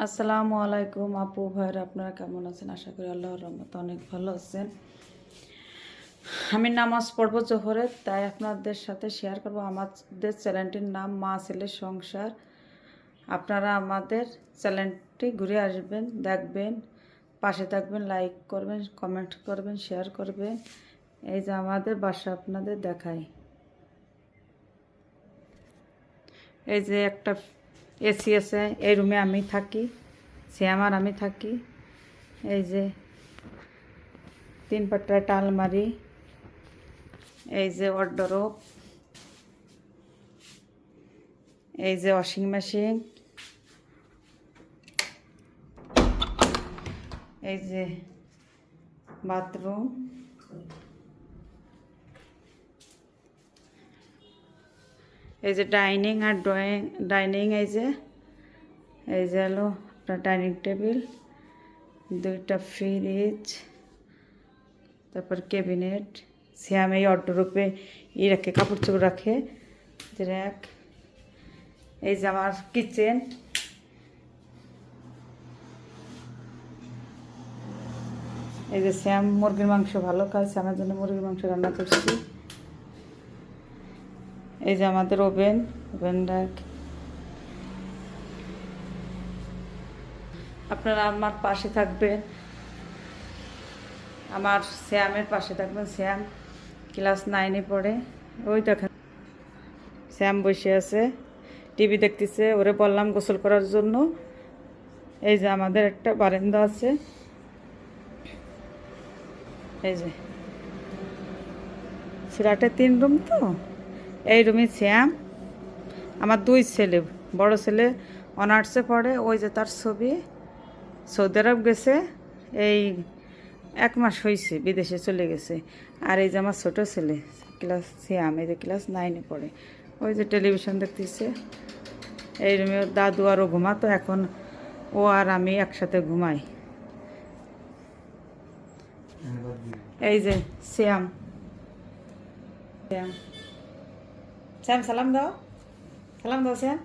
আসসালামু আলাইকুম আপু ভাইরা, আপনারা কেমন আছেন? আশা করি আল্লাহর রহমতে অনেক ভালো আছেন। আমি নামাজ পড়বো জোহরে, তাই আপনাদের সাথে শেয়ার করব। আমাদের চ্যানেলটির নাম মা ছেলের সংসার। আপনারা আমাদের চ্যানেলটি ঘুরে আসবেন, দেখবেন, পাশে থাকবেন, লাইক করবেন, কমেন্ট করবেন, শেয়ার করবেন। এই যে আমাদের বাসা আপনাদের দেখাই। এই যে একটা এসি আছে, এই রুমে আমি থাকি, শ্যাম আর আমি থাকি। এই যে 3 পাট্টার একটা আলমারি, এই যে ওয়ারড্রোব, এই যে ওয়াশিং মেশিন, এই যে বাথরুম, এই যে ডাইনিং আর ডাইনিং, এই যে হলো আপনার ডাইনিং টেবিল, 2টা ফ্রিজ, তারপর ক্যাবিনেট। শ্যাম এই ওয়ারড্রোবে রাখে, কাপড় চোপড় রাখে, যে র্যাক। এই যে আমার কিচেন, এই যে শ্যাম মুরগির মাংস ভালো খায়, শ্যামের জন্য মুরগির মাংস রান্না করছি। এই যে আমাদের ওভেন র্যাক। আপনারা আমার পাশে থাকবেন, আমার শ্যামের পাশে থাকবেন। শ্যাম ক্লাস 9-এ পড়ে। ওই দেখেন শ্যাম বসে আছে, টিভি দেখতেছে। ওরে বললাম গোসল করার জন্য। এই যে আমাদের একটা বারান্দা আছে, এই যে ফ্ল্যাটে 3 রুম তো, এই রুমে শ্যাম, আমার 2 ছেলে। বড় ছেলে অনার্সে পড়ে, ওই যে তার ছবি, সৌদি আরব গেছে, এই 1 মাস হয়েছে বিদেশে চলে গেছে। আর এই যে আমার ছোটো ছেলে শ্যাম, এই যে ক্লাস 9-এ পড়ে, ওই যে টেলিভিশন দেখতেছে। এই রুমে দাদু আরও ঘুমাতো, এখন ও আর আমি একসাথে ঘুমাই। এই যে শ্যাম, শ্যাম শ্যাম সালাম দাও, সালাম দাও শ্যাম।